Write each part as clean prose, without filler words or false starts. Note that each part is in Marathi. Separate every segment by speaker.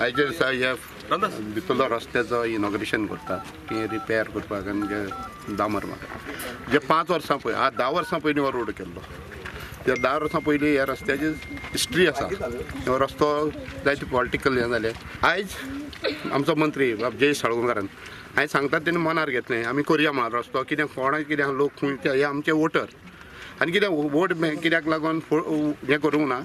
Speaker 1: आयचे दिसा हे भितरलो रस्त्याचो इनॉग्रेशन करता की रिपेर करपाक आनी डामर मारपाक जे 5 वर्सां पयलीं 10 वर्सां पयलीं हो रोड केल्लो त्या 10 वर्सां पयलीं ह्या रस्त्याची हिस्ट्री आसा हो रस्तो जायते पॉलिटिकल हें जालें आयज आमचो मंत्री जय साळगांवकारान हांवें सांगता तेणी मनार घेतलें आमी करया म्हणून रस्तो कितें कोणाक कितें लोक खंयचे हे आमचे वोटर आनी कितें वोट कित्याक लागून हें करूंक ना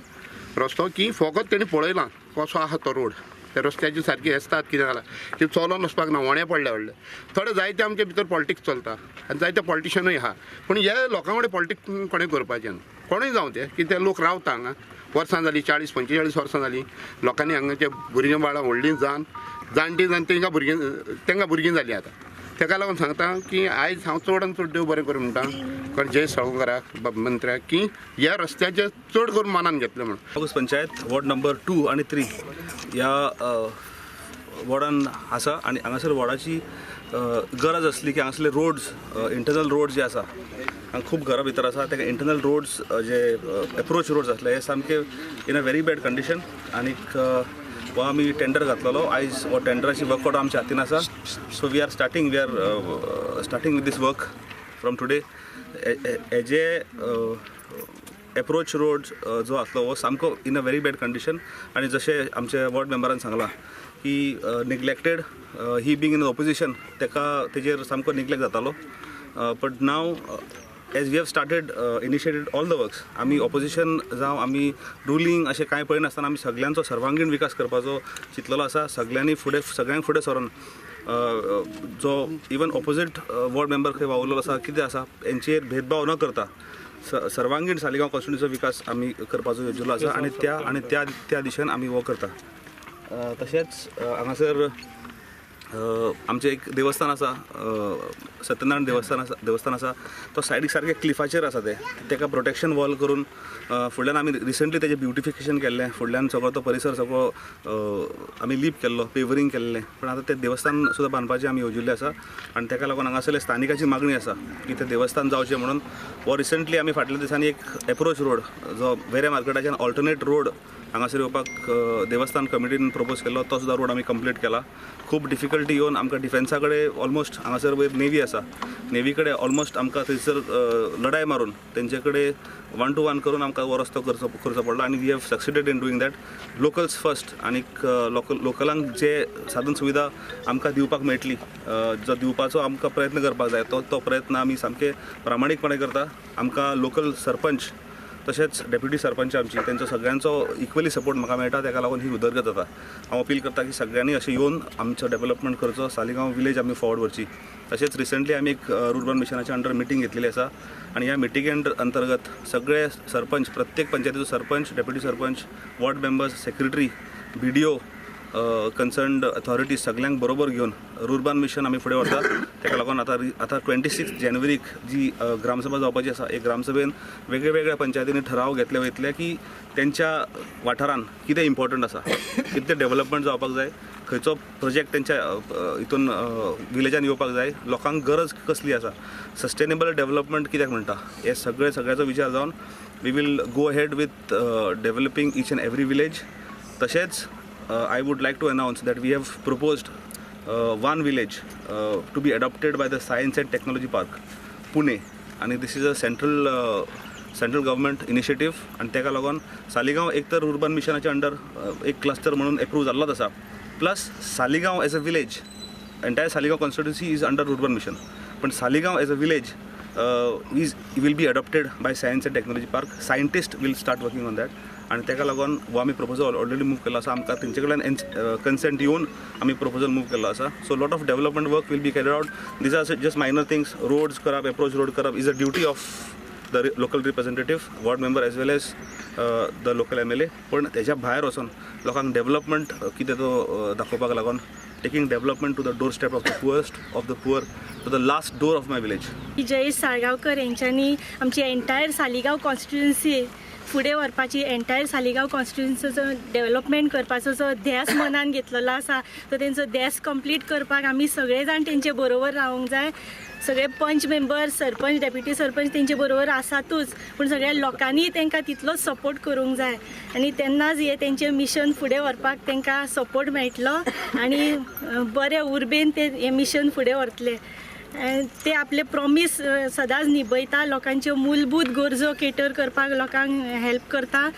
Speaker 1: रस्तो की फकत तेणी पळयलां कसो आहा तो रोड त्या रस्त्याची सारकी हेस्तात कितें जालां की चलोन वचपाक ना वोणें पडले व्हडले थोडे जायते आमचे भितर पॉलिटिक्स चलता आनी जायते पॉलिटिशनूय आहा पूण हे लोकां कडेन पॉलिटिक्स कोणें करपाचें न्हू कोणूय जावं ते की ते लोक रावता हांगा वर्सां जालीं 40-45 वर्सां जालीं लोकांनी हांगाचे भुरगीं बाळां व्हडलीं जाणटी जावन तांकां भुरगीं जालीं आतां ताका लागून सांगता की आयज हांव चड आनी चड देव बरें करूं म्हणटा कारण जय साळगांवकाराक मंत्र्याक की ह्या रस्त्याचे चड करून मानान घेतले म्हणून
Speaker 2: कागूज पंचायत वॉर्ड नंबर 2 आणि 3 ह्या वॉर्डान आसा आनी हांगासर वॉर्डाची गरज आसली की हांगासले रोड्स इंटरनल रोड्स जे आसा हांगा खूब घरा भितर आसा ताका इंटरनल रोड्स जे एप्रोच रोड्स आसले हे सामके in a very bad condition आनीक हो आमी टेंडर घातलेलो आयज हो टेंडराची वर्कआउट आमच्या हातीन आसा so we are starting with this work from today हेजे एप्रोच रोड जो आसलो हो सामको in a very bad condition आनी जशें आमच्या वॉर्ड मेंबरान सांगलां की निग्लेक्टेड ही बींग इन ऑपोजिशन तेजेर सामको निग्लेक्ट जातालो but now as we have started initiated all the works आमी ऑपोजिशन जावं आमी रुलींग अशें कांय पळयनासतना आमी सगळ्यांचो सर्वांगीण विकास करपाचो चिंतलेलो आसा सगळ्यांक फुडें सरून जो इवन ऑपोजीट वॉर्ड मेंबर खंय वावुरलेलो आसा कितें आसा हेंचेर भेदभाव न करता सर्वांगीण सालिगांव कॉन्स्टिट्युन्सीचो विकास आमी करपाचो येवजिल्लो आसा आनी त्या दिशेन आमी वो करता तशेंच हांगासर आमचें एक देवस्थान आसा सत्यनारायण देवस्थान आसा तो सायडीक सारकें क्लिफाचेर आसा तेका प्रोटेक्शन वॉल करून फुडल्यान आमी रिसंटली तेजें ब्युटिफिकेशन केल्लें फुडल्यान सगळो तो परिसर सगळो आमी लीप केल्लो पेवरींग केल्लें पण आतां तें देवस्थान सुद्दां बांदपाचें आमी येवजिल्लें आसा आनी तेका लागून हांगासरले स्थानिकाची मागणी आसा की तें देवस्थान जावचें म्हणून हो रिसंटली आमी फाटल्या दिसांनी एक एप्रोच रोड जो वेऱ्या मार्केटाच्यान ऑल्टरनेट रोड हांगासर येवपाक देवस्थान कमिटीन प्रपोज केल्लो तो सुद्दां रोड आमी कंप्लीट केला खूब डिफिकल्टी येवन आमकां डिफेन्सा कडेन ऑलमोस्ट हांगासर वयर नेवी आसा नेवी कडेन ऑलमोस्ट आमकां थंयसर लढाय मारून तेंचे कडेन 1 to 1 करून आमकां हो रस्तो करचो पडलो आनी we have succeeded in doing that locals first आनीक लोकलांक जे साधन सुविधा आमकां दिवपाक मेळटली जो दिवपाचो आमकां प्रयत्न करपाक जाय तो प्रयत्न आमी सामके प्रामाणीकपणे करता आमकां लोकल सरपंच तशेंच डेप्युटी सरपंच आमची तेंचो सगळ्यांचो इक्वली सपोर्ट म्हाका मेळटा तेका लागून ही उदरगत जाता हांव अपील करता की सगळ्यांनी अशें येवन आमचो डेव्हलपमेंट करचो सालिगांव विलेज आमी फॉरवर्ड व्हरची तशेंच रिसंटली आमी एक रुरबन मिशनाच्या अंडर मिटींग घेतलेली आसा आनी ह्या मिटींगे अंतर्गत सगळे सरपंच प्रत्येक पंचायतीचो sarpanch deputy sarpanch ward members secretary BDO concerned authorities सगळ्यांक बरोबर घेवन रुरबन मिशन आमी फुडें व्हरतात तेका लागून आतां 26 जानेवारीक जी ग्रामसभा जावपाची आसा एक ग्रामसभेन वेगळ्या पंचायतींनी ठराव घेतले वयतले की तेंच्या वाठारान कितें इम्पॉर्टंट आसा कितें डेव्हलपमेंट जावपाक जाय खंयचो प्रोजेक्ट तेंच्या हितून विलेजान येवपाक जाय लोकांक गरज कसली आसा सस्टेनेबल डेव्हलपमेंट कित्याक म्हणटा हे सगळ्याचो विचार जावन we will go ahead with developing each and every village तशेंच I would like to announce that we have proposed one village to be adopted by the Science and Technology Park, Pune, and this is a central government initiative. And तेका लागून सालिगांव एक तर रुरबन मिशनाच्या अंडर एक क्लस्टर म्हणून अप्रूव जाल्लोच आसा plus Saligao as a village entire Saligao constituency is under rurban mission पण Saligao as a village will be adopted by Science and Technology Park. Scientists will start working on that. आणि तेका लागून हो आमी प्रपोजल ऑलरेडी मूव केलो आसा आमकां तेंचे कडल्यान कन्सेंट येवन आमी प्रपोजल मूव केल्लो आसा so lot of development work will be carried out these are just minor things roads करप एप्रोच रोड करप is a duty of the local representative ward member as well as the local MLA पण तेच्या भायर वचून लोकांक डेव्हलपमेंट कितें तो दाखोवपाक लागून taking development to the doorstep of the poorest of the poor to the last door of my village.
Speaker 3: Jayesh Salgaonkar यांच्यानी आमची एंटायर सालिगांव कॉन्स्टिट्युएन्सी फुडें व्हरपाची एंटायर सालिगांव कॉन्स्टिट्युन्सीचो डेव्हलपमेंट करपाचो जो ध्यास मनान घेतलेलो आसा तो तेंचो ध्यास कंप्लीट करपाक आमी सगळे जाण तेंचे बरोबर रावंक जाय. सगळे पंच मेंबर, सरपंच, डेप्युटी सरपंच तेंचे बरोबर आसातूच, पूण सगळ्या लोकांनी तांकां तितलोच सपोर्ट करूंक जाय आनी तेन्नाच हे तेंचें मिशन फुडें व्हरपाक तांकां सपोर्ट मेळटलो आनी बरे उर्बेन ते हें मिशन फुडें व्हरतले. ते आपले प्रॉमीस सदांच निभयता, लोकांच्यो मूलभूत गरजो केटर करपाक लोकांक हेल्प करता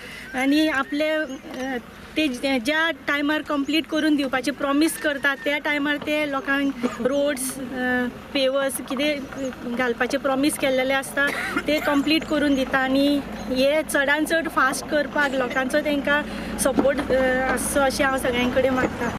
Speaker 3: आनी आपले ते ज्या टायमार कंप्लीट करून दिवपाचे प्रॉमीस करता त्या टायमार ते लोकांक रोड्स, पेवर्स कितें घालपाचे प्रॉमीस केल्लेले आसता ते कंप्लीट करून दिता आनी हे चडांत चड फास्ट करपाक लोकांचो तांकां सपोर्ट आसचो अशें हांव सगळ्यां कडेन मागतां.